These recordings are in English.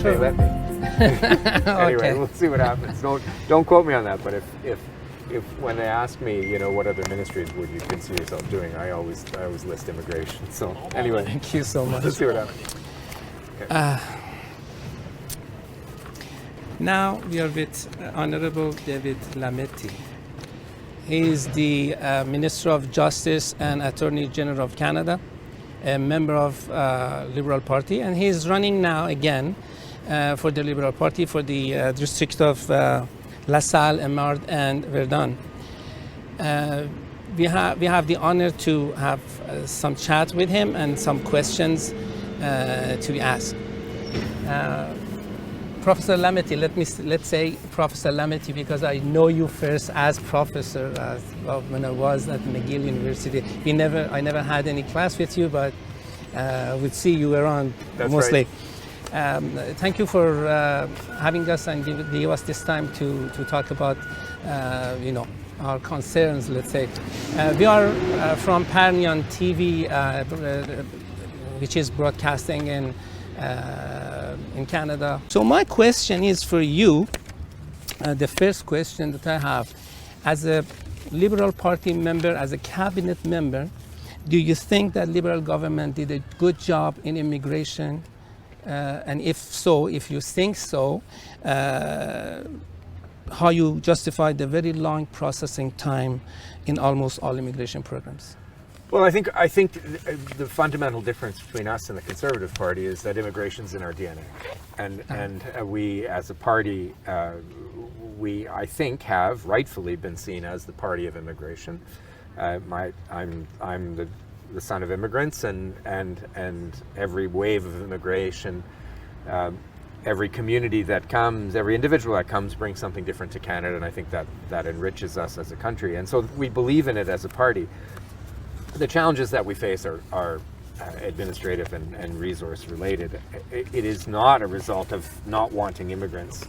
if they let me. Anyway, Okay. we'll see what happens. Don't quote me on that. But if when they ask me, what other ministries would you consider yourself doing, I always list immigration. So anyway, Thank you so much. let's see what happens. Now we are with Honorable David Lametti. He is the Minister of Justice and Attorney General of Canada, a member of Liberal Party, and he is running now again for the Liberal Party for the district of La Salle, Emard, and Verdun. We have the honor to have some chat with him and some questions to be asked. Professor Lametti, let's say Professor Lametti, because I know you first as professor when I was at McGill University. I never had any class with you, but would see you around. That's mostly. right. Thank you for having us and give us this time to talk about our concerns. Let's say we are from Parnion TV, which is broadcasting in Canada. So my question is for you, the first question that I have, as a Liberal Party member, as a cabinet member, do you think that Liberal government did a good job in immigration? And if so, if you think so, how you justify the very long processing time in almost all immigration programs? Well, I think the fundamental difference between us and the Conservative Party is that immigration's in our DNA, and we as a party, I think have rightfully been seen as the party of immigration. I'm the son of immigrants, and every wave of immigration, every community that comes, every individual that comes brings something different to Canada, and I think that enriches us as a country, and so we believe in it as a party. The challenges that we face are administrative and resource related. It is not a result of not wanting immigrants.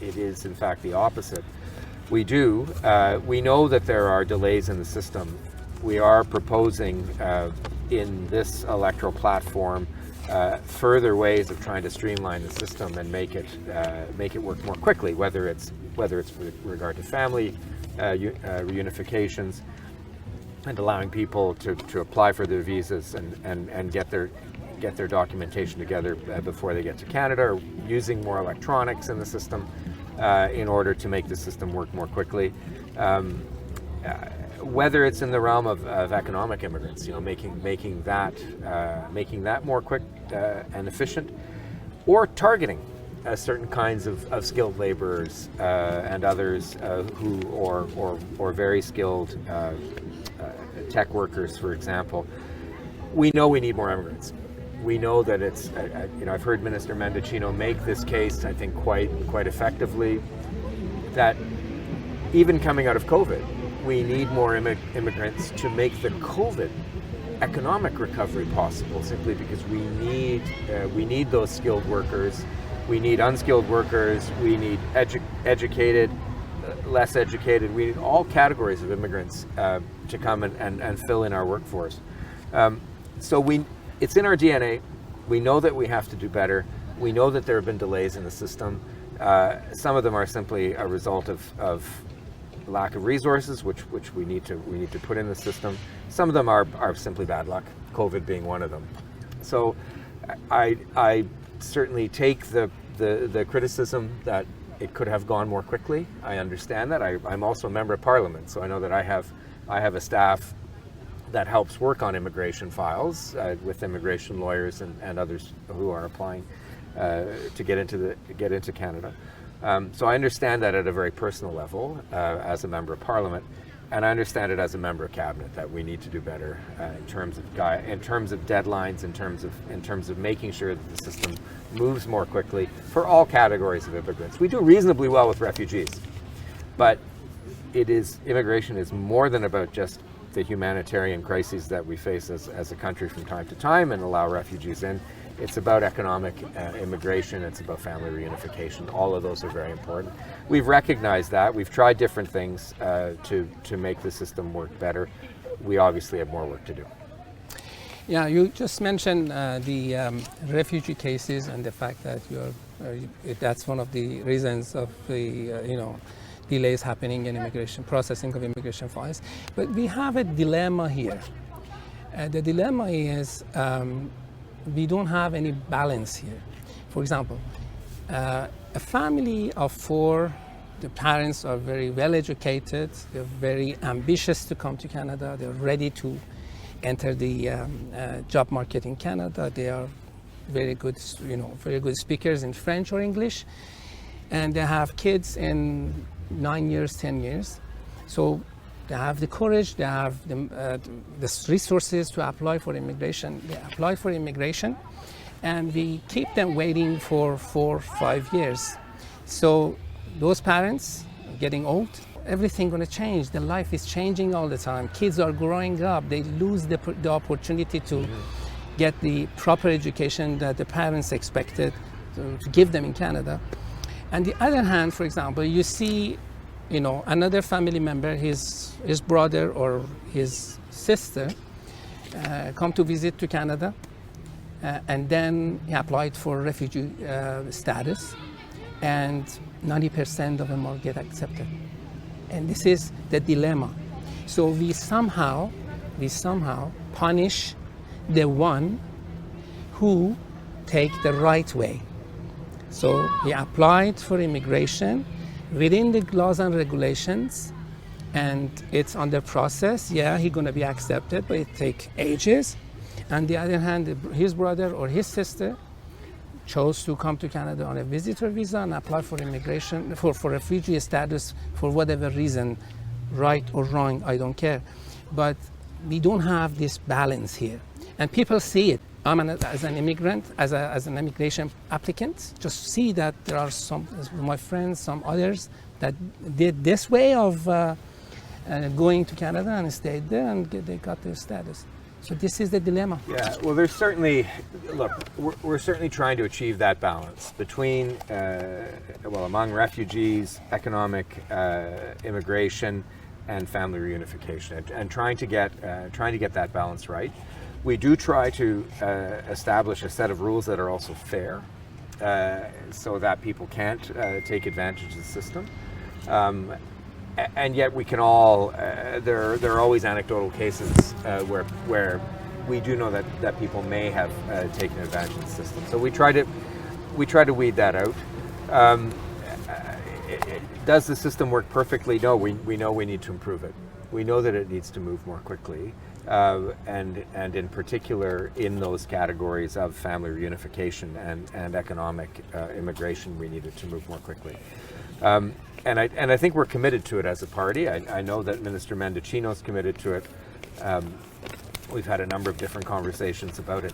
It is in fact the opposite. We know that there are delays in the system. We are proposing in this electoral platform further ways of trying to streamline the system and make it work more quickly, whether it's with regard to family reunifications, and allowing people to apply for their visas and get their documentation together before they get to Canada, or using more electronics in the system in order to make the system work more quickly. Whether it's in the realm of economic immigrants, making that more quick and efficient, or targeting certain kinds of skilled laborers and others who or very skilled tech workers, for example. We know we need more immigrants. We know that it's, I've heard Minister Mendicino make this case, I think, quite effectively, that even coming out of COVID, we need more immigrants to make the COVID economic recovery possible, simply because we need those skilled workers, we need unskilled workers, we need educated, less educated, we need all categories of immigrants to come and fill in our workforce. So it's in our DNA. We know that we have to do better. We know that there have been delays in the system. Some of them are simply a result of lack of resources, which we need to put in the system. Some of them are simply bad luck, COVID being one of them. So I certainly take the criticism that it could have gone more quickly. I understand that. I'm also a member of Parliament, so I know that I have a staff that helps work on immigration files with immigration lawyers and others who are applying to get into Canada. So I understand that at a very personal level as a member of Parliament, and I understand it as a member of Cabinet, that we need to do better in terms of deadlines, in terms of making sure that the system moves more quickly for all categories of immigrants. We do reasonably well with refugees, but immigration is more than about just the humanitarian crises that we face as a country from time to time and allow refugees in. It's about economic immigration, it's about family reunification. All of those are very important. We've recognized that. We've tried different things to make the system work better. We obviously have more work to do. Yeah, you just mentioned the refugee cases and the fact that that's one of the reasons of the delays happening in immigration processing of immigration files. But we have a dilemma here. The dilemma is we don't have any balance here. For example, a family of 4, the parents are very well educated, they're very ambitious to come to Canada, they're ready to enter the job market in Canada, they are very good speakers in French or English, and they have kids in 9 years, 10 years. So they have the courage, they have the resources to apply for immigration. They apply for immigration, and we keep them waiting for 4, 5 years. So those parents are getting old, everything going to change. The life is changing all the time. Kids are growing up. They lose the opportunity to get the proper education that the parents expected to give them in Canada. On the other hand, for example, you see another family member, his brother or his sister come to visit to Canada, and then he applied for refugee status, and 90% of them will get accepted. And this is the dilemma. So we somehow punish the one who take the right way. So he applied for immigration within the laws and regulations, and it's under process. Yeah, he's going to be accepted, but it takes ages. On the other hand, his brother or his sister chose to come to Canada on a visitor visa and apply for immigration, for refugee status for whatever reason, right or wrong, I don't care. But we don't have this balance here. And people see it. As an immigrant, as an immigration applicant, just see that there are some, my friends, some others that did this way of going to Canada and stayed there and they got their status. So this is the dilemma. Yeah, well, there's certainly, look, we're certainly trying to achieve that balance between, among refugees, economic immigration, and family reunification, and trying to get that balance right. We do try to establish a set of rules that are also fair, so that people can't take advantage of the system. And yet we can all, there are always anecdotal cases where we do know that people may have taken advantage of the system. So we try to weed that out. Does the system work perfectly? No, we know we need to improve it. We know that it needs to move more quickly. And in particular in those categories of family reunification and economic immigration, we need it to move more quickly. And I think we're committed to it as a party. I know that Minister Mendicino's committed to it. We've had a number of different conversations about it,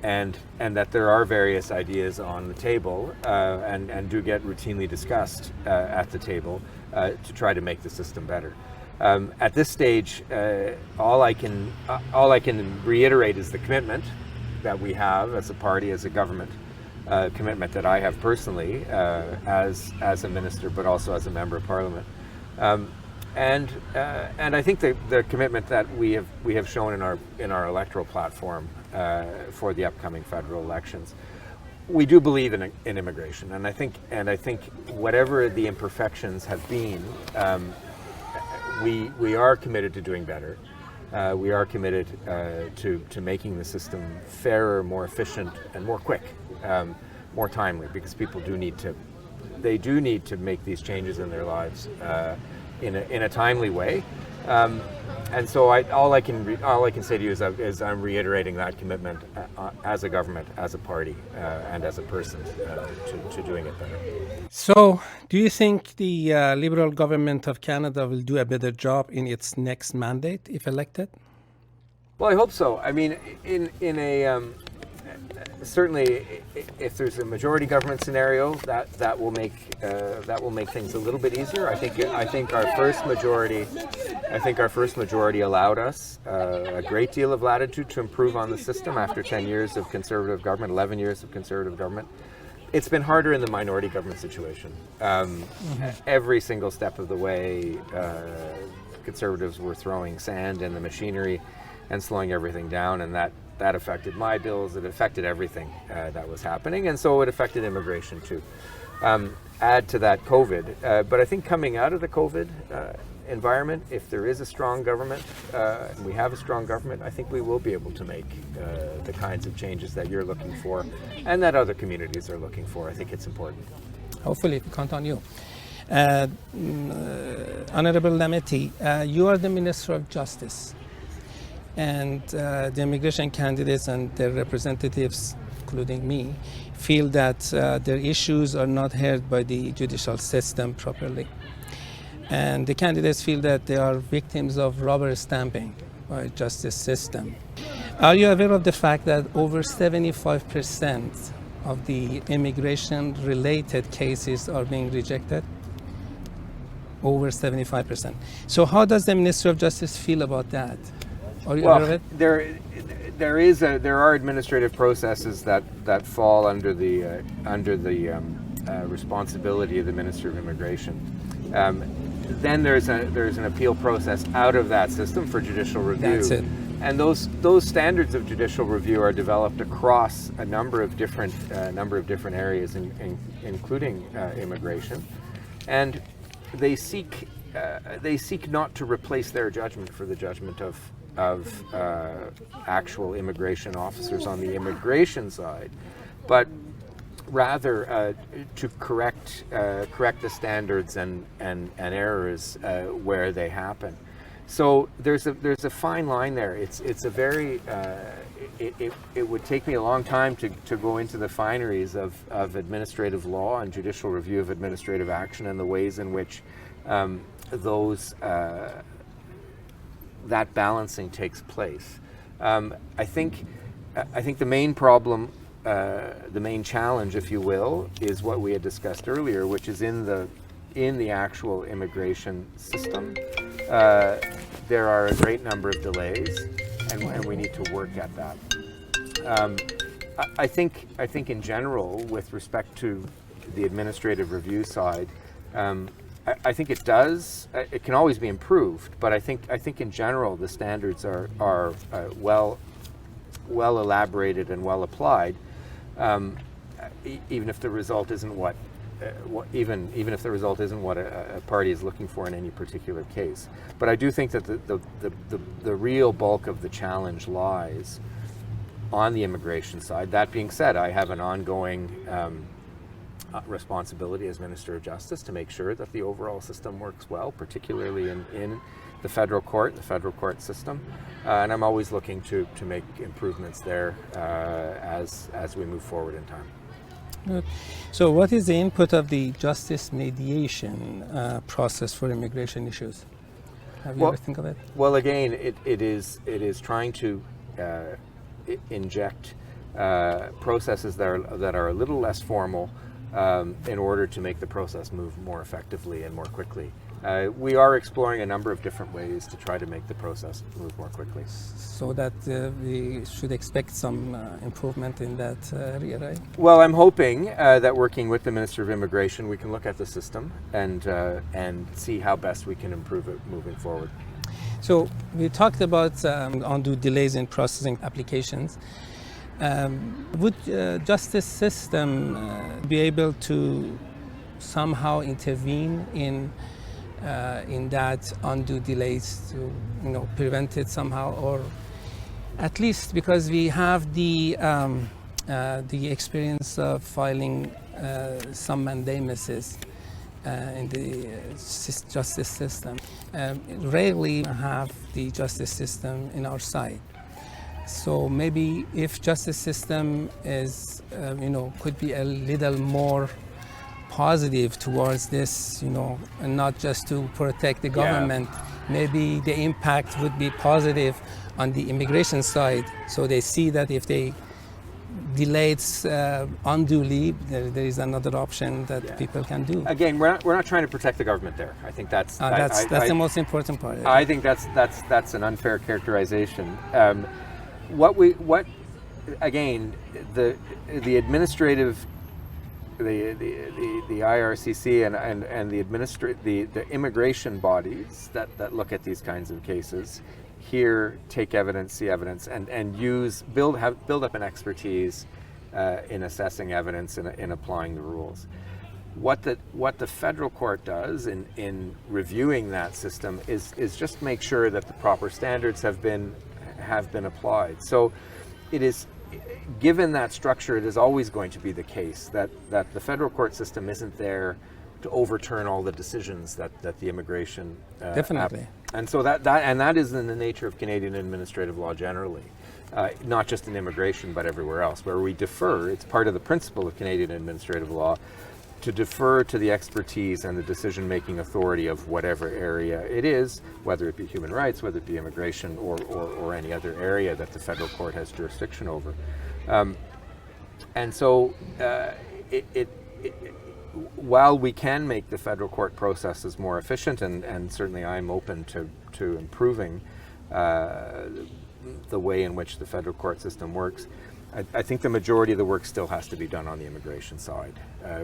and that there are various ideas on the table and do get routinely discussed at the table to try to make the system better. At this stage, all I can reiterate is the commitment that we have as a party, as a government, commitment that I have personally as a minister, but also as a member of Parliament, and I think the commitment that we have shown in our electoral platform for the upcoming federal elections. We do believe in immigration, and I think whatever the imperfections have been. We are committed to doing better. We are committed to making the system fairer, more efficient, and more quick, more timely, because people do need to make these changes in their lives in a timely way. And so all I can say to you is I'm reiterating that commitment as a government, as a party, and as a person to doing it better. So, do you think the Liberal government of Canada will do a better job in its next mandate if elected? Well, I hope so. I mean, certainly, if there's a majority government scenario, that will make things a little bit easier. I think our first majority allowed us a great deal of latitude to improve on the system after 10 years of Conservative government, 11 years of Conservative government. It's been harder in the minority government situation. Every single step of the way, Conservatives were throwing sand in the machinery and slowing everything down, and that affected my bills. It affected everything that was happening, and so it affected immigration too. Add to that COVID, but I think coming out of the COVID environment, if there is a strong government, and we have a strong government, I think we will be able to make the kinds of changes that you're looking for and that other communities are looking for. I think it's important. Hopefully, we count on you. Honorable Lametti, you are the Minister of Justice, and the immigration candidates and their representatives, including me, feel that their issues are not heard by the judicial system properly. And the candidates feel that they are victims of rubber stamping by the justice system. Are you aware of the fact that over 75% of the immigration-related cases are being rejected? Over 75%. So how does the Minister of Justice feel about that? Are you aware of it? There are administrative processes that fall under the responsibility of the Minister of Immigration. Then there's an appeal process out of that system for judicial review. That's it. And those standards of judicial review are developed across a number of different areas, including immigration, and they seek not to replace their judgment for the judgment of actual immigration officers on the immigration side, but rather to correct the standards and errors where they happen. So there's a fine line there. It's a very it would take me a long time to go into the fineries of administrative law and judicial review of administrative action and the ways in which that balancing takes place. I think the main problem, the main challenge, if you will, is what we had discussed earlier, which is in the actual immigration system. There are a great number of delays, and we need to work at that. I think in general, with respect to the administrative review side, I think it can always be improved, but I think in general the standards are well elaborated and well applied, even if the result isn't what a party is looking for in any particular case. But I do think that the real bulk of the challenge lies on the immigration side. That being said, I have an ongoing responsibility as Minister of Justice to make sure that the overall system works well, particularly in the federal court system, and I'm always looking to make improvements there as we move forward in time. Good. So what is the input of the justice mediation process for immigration issues? Have you ever think of it? Well, again, it is trying to inject processes that are a little less formal in order to make the process move more effectively and more quickly. We are exploring a number of different ways to try to make the process move more quickly. So that we should expect some improvement in that area, right? Well, I'm hoping that working with the Minister of Immigration, we can look at the system and see how best we can improve it moving forward. So we talked about undue delays in processing applications. Would justice system be able to somehow intervene in that undue delays to prevent it somehow, or at least because we have the experience of filing some mandamuses in the justice system. Rarely have the justice system in our side. So maybe if justice system is, could be a little more positive towards this, and not just to protect the government, maybe the impact would be positive on the immigration side. So they see that if they delay it unduly, there is another option that people can do. Again, we're not trying to protect the government there. I think that's the most important part. I think that's an unfair characterization. The administrative, the IRCC and the immigration bodies that look at these kinds of cases hear, take evidence, see evidence, and build up an expertise in assessing evidence and in applying the rules. What the federal court does in reviewing that system is just make sure that the proper standards have been applied. So it is, given that structure, it is always going to be the case that the federal court system isn't there to overturn all the decisions that the immigration Definitely. and so that is in the nature of Canadian administrative law generally, not just in immigration but everywhere else, where we defer. It's part of the principle of Canadian administrative law to defer to the expertise and the decision-making authority of whatever area it is, whether it be human rights, whether it be immigration, or any other area that the federal court has jurisdiction over. And so while we can make the federal court processes more efficient, and certainly I'm open to improving the way in which the federal court system works, I think the majority of the work still has to be done on the immigration side,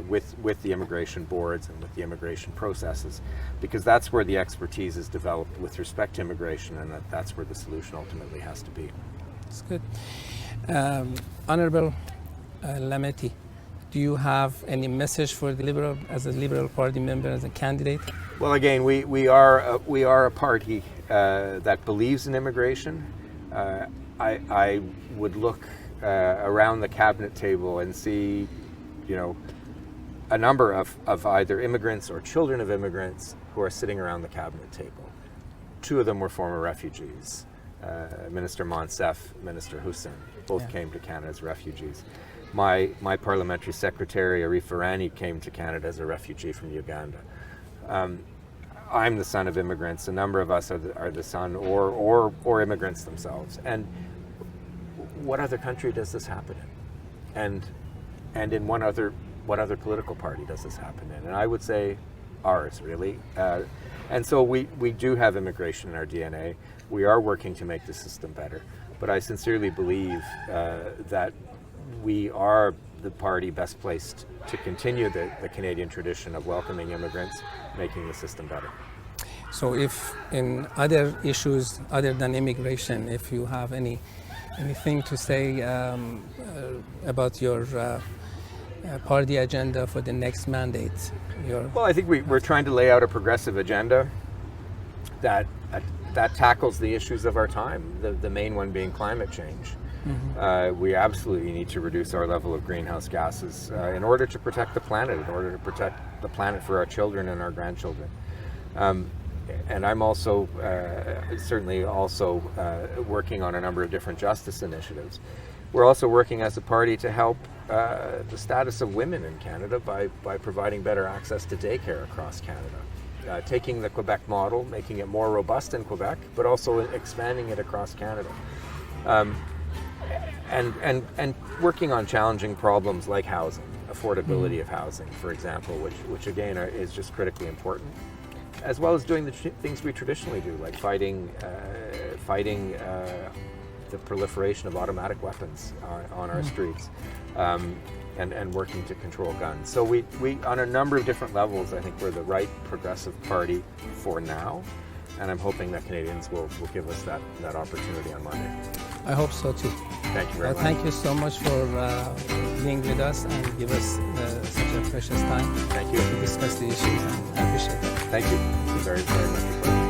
with the immigration boards and with the immigration processes, because that's where the expertise is developed with respect to immigration, and that's where the solution ultimately has to be. That's good. Honorable Lametti, do you have any message for the Liberal, as a Liberal Party member, as a candidate? Well, again, we are a party that believes in immigration. I would look around the cabinet table and see, a number of either immigrants or children of immigrants who are sitting around the cabinet table. Two of them were former refugees. Minister Monsef, Minister Hussein, both came to Canada as refugees. My parliamentary secretary, Arif Irani, came to Canada as a refugee from Uganda. I'm the son of immigrants. A number of us are the son or immigrants themselves. And what other country does this happen in? And in what other political party does this happen in? And I would say ours, really. And so we do have immigration in our DNA. We are working to make the system better. But I sincerely believe that we are the party best placed to continue the Canadian tradition of welcoming immigrants, making the system better. So if in other issues other than immigration, if you have anything to say about your party agenda for the next mandate? Well, I think we're trying to lay out a progressive agenda that tackles the issues of our time, the main one being climate change. Mm-hmm. We absolutely need to reduce our level of greenhouse gases in order to protect the planet, in order to protect the planet for our children and our grandchildren. And I'm also certainly also working on a number of different justice initiatives. We're also working as a party to help the status of women in Canada by providing better access to daycare across Canada. Taking the Quebec model, making it more robust in Quebec, but also expanding it across Canada. And working on challenging problems like housing, affordability of housing, for example, which again is just critically important, as well as doing the things we traditionally do, like fighting the proliferation of automatic weapons on our streets, and working to control guns. So we on a number of different levels, I think we're the right progressive party for now, and I'm hoping that Canadians will give us that opportunity on Monday. I hope so too. Thank you very much. Thank you so much for being with us and give us such a precious time. Thank you. To discuss the issues, and I appreciate it. Thank you. Very, very much.